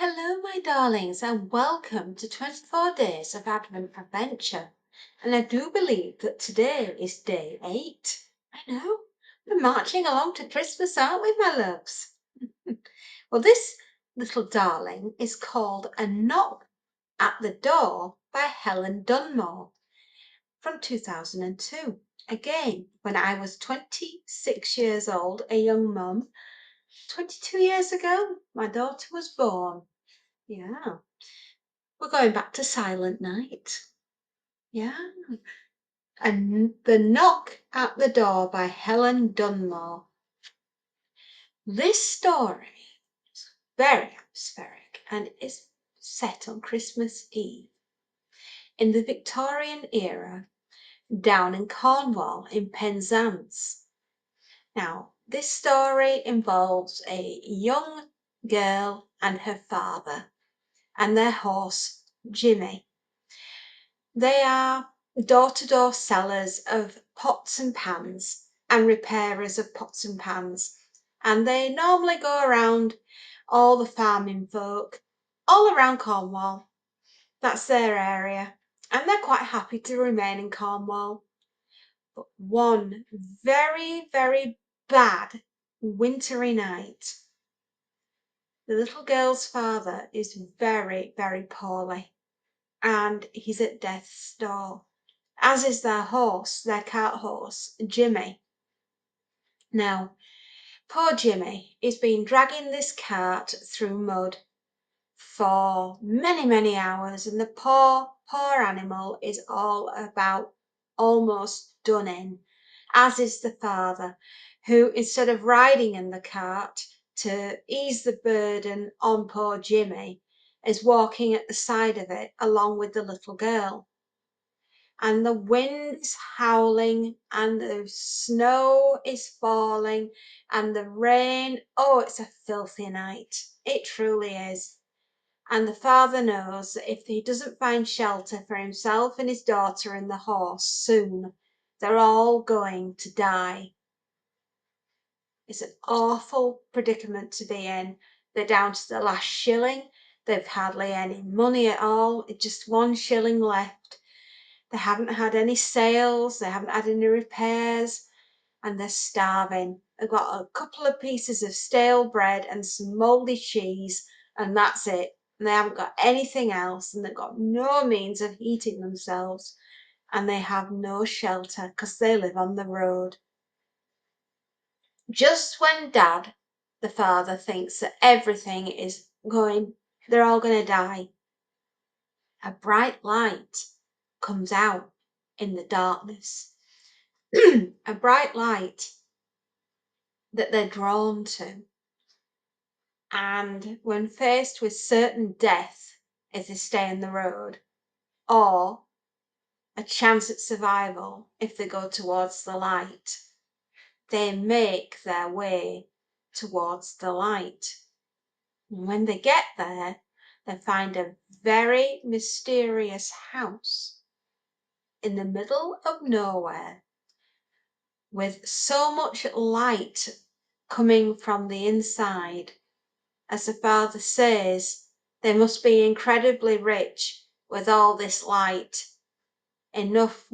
Hello, my darlings, and welcome to 24 Days of Advent Adventure. And I do believe that today is day 8. I know, we're marching along to Christmas, aren't we, my loves? Well, this little darling is called A Knock at the Door by Helen Dunmore from 2002. Again, when I was 26 years old, a young mum, 22 years ago, my daughter was born. Yeah. We're going back to Silent Night. Yeah. And The Knock at the Door by Helen Dunmore. This story is very atmospheric and is set on Christmas Eve in the Victorian era down in Cornwall in Penzance. Now, this story involves a young girl and her father and their horse, Jimmy. They are door-to-door sellers of pots and pans and repairers of pots and pans, and they normally go around all the farming folk all around Cornwall. That's their area, and they're quite happy to remain in Cornwall. But one very, very bad wintry night, the little girl's father is very, very poorly, and he's at death's door, as is their horse, their cart horse, Jimmy. Now, poor Jimmy has been dragging this cart through mud for many, many hours, and the poor animal is all about almost done in, as is the father, who, instead of riding in the cart to ease the burden on poor Jimmy, is walking at the side of it along with the little girl. And the wind is howling and the snow is falling and the rain, oh, it's a filthy night. It truly is. And the father knows that if he doesn't find shelter for himself and his daughter and the horse soon, they're all going to die. It's an awful predicament to be in. They're down to the last shilling. They've hardly any money at all. It's just 1 shilling left. They haven't had any sales, they haven't had any repairs, and they're starving. They've got a couple of pieces of stale bread and some mouldy cheese, and that's it. And they haven't got anything else, and they've got no means of heating themselves, and they have no shelter because they live on the road. Just when Dad, the father, thinks that everything is going, they're all going to die, a bright light comes out in the darkness. A bright light that they're drawn to. And when faced with certain death if they stay on the road, or a chance at survival if they go towards the light, they make their way towards the light. And when they get there, they find a very mysterious house in the middle of nowhere, with so much light coming from the inside. As the father says, they must be incredibly rich with all this light, enough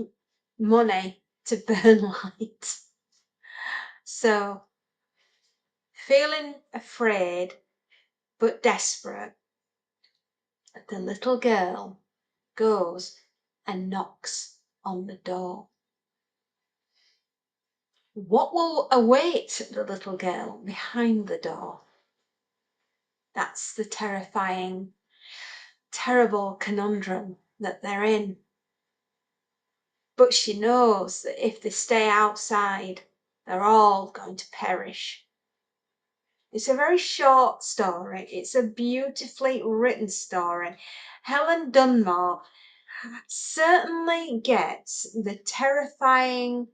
money to burn light. So, feeling afraid but desperate, the little girl goes and knocks on the door. What will await the little girl behind the door? That's the terrifying, terrible conundrum that they're in. But she knows that if they stay outside, they're all going to perish. It's a very short story. It's a beautifully written story. Helen Dunmore certainly gets the terrifying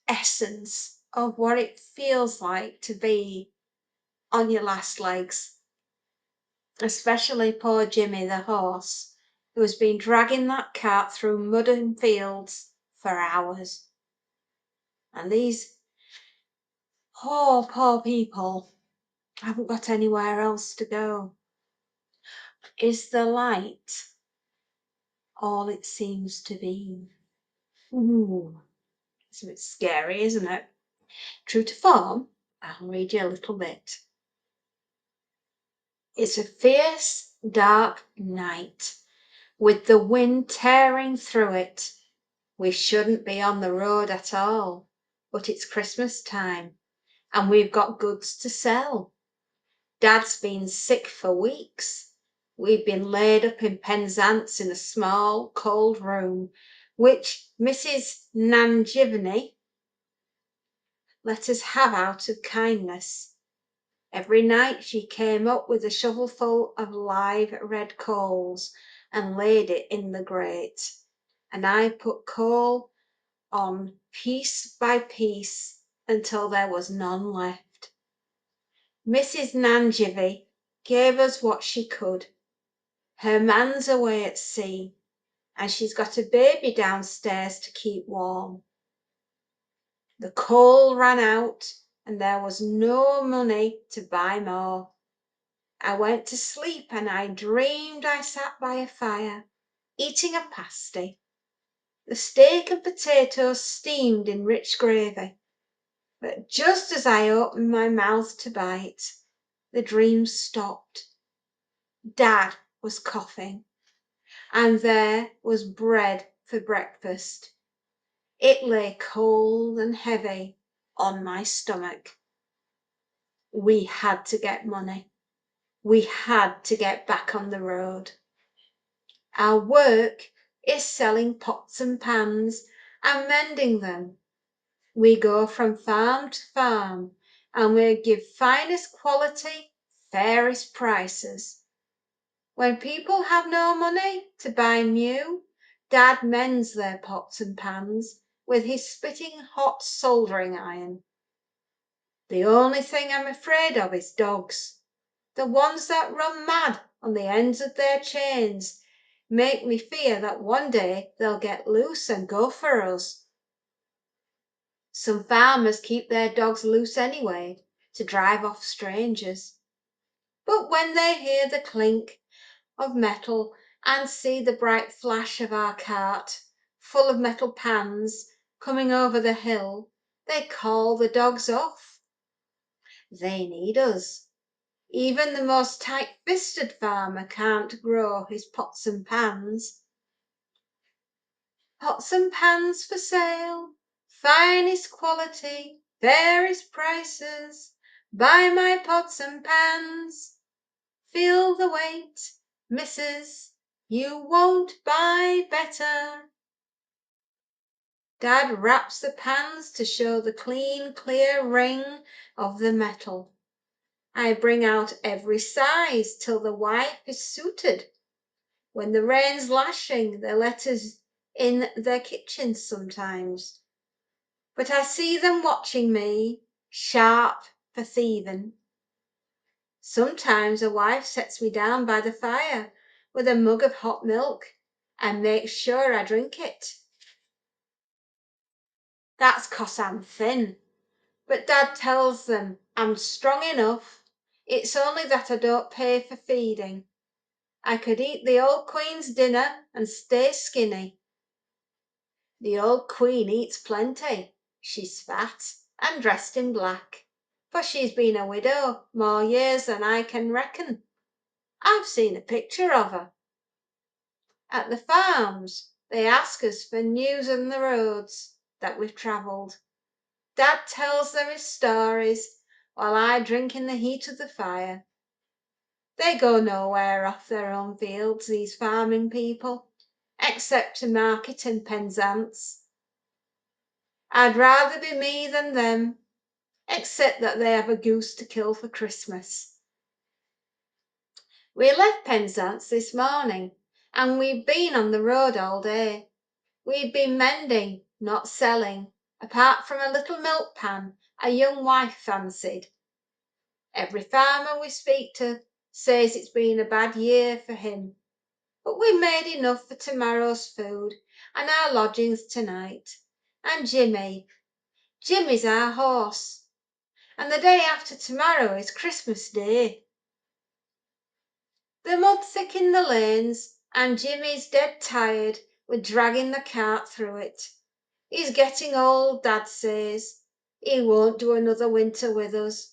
essence of what it feels like to be on your last legs, especially poor Jimmy the horse, who has been dragging that cart through mud and fields for hours. And these poor people I haven't got anywhere else to go. Is the light all it seems to be? Ooh, it's a bit scary, isn't it? True to form, I'll read you a little bit. It's a fierce, dark night, with the wind tearing through it. We shouldn't be on the road at all, but it's Christmas time, and we've got goods to sell. Dad's been sick for weeks. We've been laid up in Penzance in a small, cold room, which Mrs Nanjivey let us have out of kindness. Every night she came up with a shovelful of live red coals and laid it in the grate, and I put coal on piece by piece until there was none left. Mrs Nanjivey gave us what she could. Her man's away at sea, and she's got a baby downstairs to keep warm. The coal ran out, and there was no money to buy more. I went to sleep, and I dreamed I sat by a fire, eating a pasty. The steak and potatoes steamed in rich gravy. But just as I opened my mouth to bite, the dream stopped. Dad was coughing, and there was bread for breakfast. It lay cold and heavy on my stomach. We had to get money. We had to get back on the road. Our work is selling pots and pans and mending them. We go from farm to farm, and we give finest quality, fairest prices. When people have no money to buy new, Dad mends their pots and pans with his spitting hot soldering iron. The only thing I'm afraid of is dogs. The ones that run mad on the ends of their chains make me fear that one day they'll get loose and go for us. Some farmers keep their dogs loose anyway, to drive off strangers. But when they hear the clink of metal and see the bright flash of our cart, full of metal pans, coming over the hill, they call the dogs off. They need us. Even the most tight-fisted farmer can't grow his pots and pans. Pots and pans for sale, finest quality, fairest prices. Buy my pots and pans. Feel the weight, missus, you won't buy better. Dad wraps the pans to show the clean, clear ring of the metal. I bring out every size till the wife is suited. When the rain's lashing, they let us in their kitchens sometimes. But I see them watching me, sharp for thieving. Sometimes a wife sets me down by the fire with a mug of hot milk and makes sure I drink it. That's 'cause I'm thin, but Dad tells them I'm strong enough. It's only that I don't pay for feeding. I could eat the old Queen's dinner and stay skinny. The old Queen eats plenty. She's fat and dressed in black, for she's been a widow more years than I can reckon. I've seen a picture of her. At the farms, they ask us for news on the roads that we've travelled. Dad tells them his stories while I drink in the heat of the fire. They go nowhere off their own fields, these farming people, except to market and Penzance. I'd rather be me than them, except that they have a goose to kill for Christmas. We left Penzance this morning, and we've been on the road all day. We've been mending, not selling, apart from a little milk pan a young wife fancied. Every farmer we speak to says it's been a bad year for him, but we've made enough for tomorrow's food and our lodgings tonight. And Jimmy's our horse. and the day after tomorrow is Christmas Day. The mud thick in the lanes, and Jimmy's dead tired with dragging the cart through it. He's getting old, Dad says. He won't do another winter with us.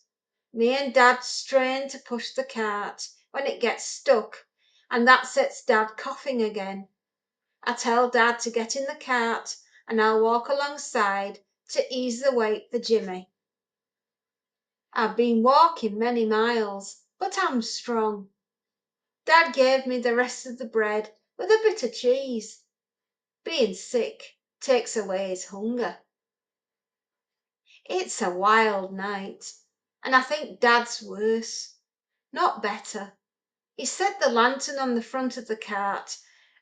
Me and Dad strain to push the cart when it gets stuck, and that sets Dad coughing again. I tell Dad to get in the cart, and I'll walk alongside to ease the weight for Jimmy. I've been walking many miles, but I'm strong. Dad gave me the rest of the bread with a bit of cheese. Being sick takes away his hunger. It's a wild night, and I think Dad's worse, not better. He set the lantern on the front of the cart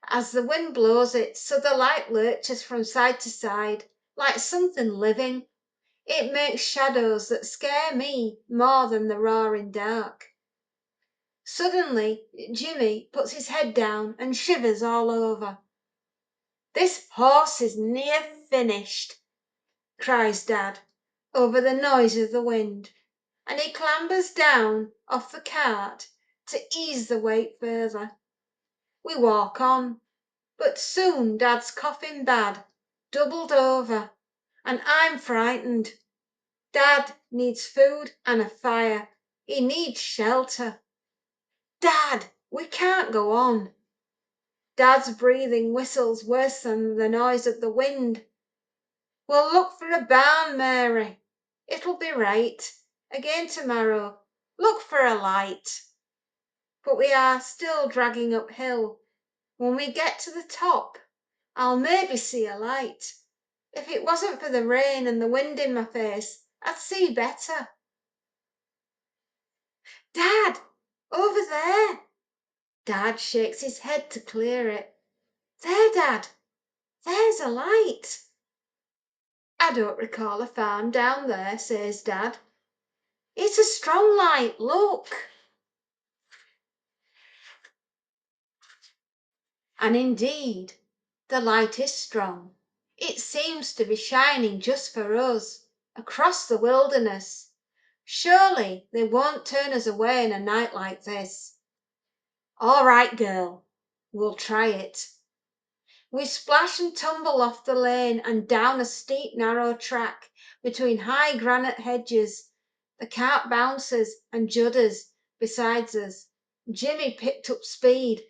as the wind blows it so the light lurches from side to side like something living. It makes shadows that scare me more than the roaring dark. Suddenly, Jimmy puts his head down and shivers all over. "This horse is near finished," cries Dad, over the noise of the wind, and he clambers down off the cart to ease the weight further. We walk on, but soon Dad's coughing bad, doubled over, and I'm frightened. Dad needs food and a fire. He needs shelter. "Dad, we can't go on." Dad's breathing whistles worse than the noise of the wind. "We'll look for a barn, Mary. It'll be right. Again tomorrow. Look for a light." But we are still dragging uphill. When we get to the top, I'll maybe see a light. If it wasn't for the rain and the wind in my face, I'd see better. "Dad, over there." Dad shakes his head to clear it. "There, Dad, there's a light." "I don't recall a farm down there," says Dad. "It's a strong light, look." And indeed, the light is strong. It seems to be shining just for us, across the wilderness. Surely they won't turn us away in a night like this. "All right, girl, we'll try it." We splash and tumble off the lane and down a steep, narrow track between high granite hedges. The cart bounces and judders beside us. Jimmy picked up speed.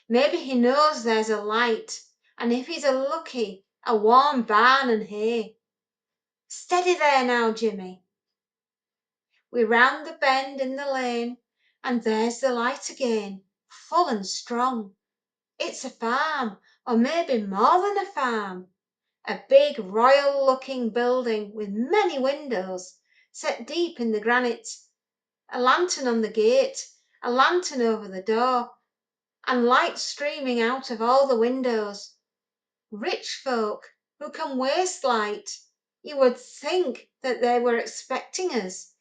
Maybe he knows there's a light, and if he's lucky, a warm barn and hay. "Steady there now, Jimmy." We round the bend in the lane, and there's the light again, full and strong. It's a farm, or maybe more than a farm. A big royal-looking building with many windows, set deep in the granite. A lantern on the gate, a lantern over the door, and light streaming out of all the windows. Rich folk who can waste light. You would think that they were expecting us.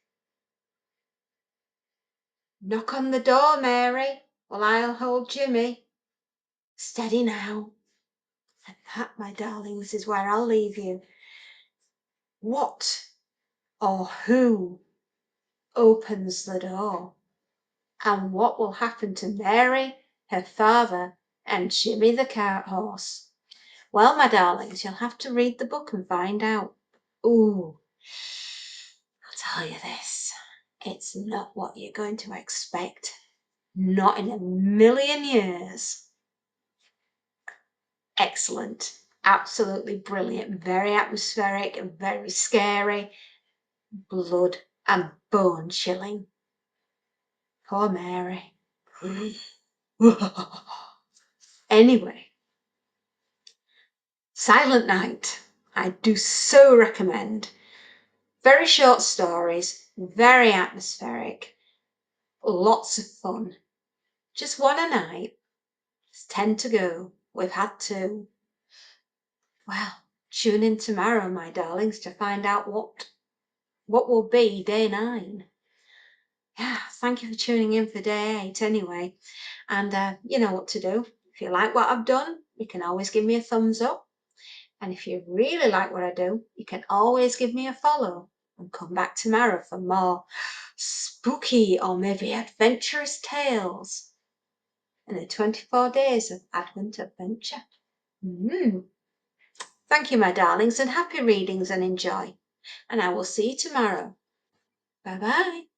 "Knock on the door, Mary, while I'll hold Jimmy." Steady now. And that, my darlings, is where I'll leave you. What or who opens the door? And what will happen to Mary, her father, and Jimmy the cart horse? Well, my darlings, you'll have to read the book and find out. Ooh, I'll tell you this, it's not what you're going to expect. Not in a million years. Excellent. Absolutely brilliant. Very atmospheric and very scary. Blood and bone chilling. Poor Mary. Anyway, Silent Night. I do so recommend. Very short stories, very atmospheric, lots of fun. Just one a night. It's 10 to go. We've had 2. Well, tune in tomorrow, my darlings, to find out what will be day 9. Yeah, thank you for tuning in for day 8 anyway. And you know what to do. If you like what I've done, you can always give me a thumbs up. And if you really like what I do, you can always give me a follow. and come back tomorrow for more spooky or maybe adventurous tales in the 24 days of Advent Adventure. Thank you, my darlings, and happy readings and enjoy. And I will see you tomorrow. Bye-bye.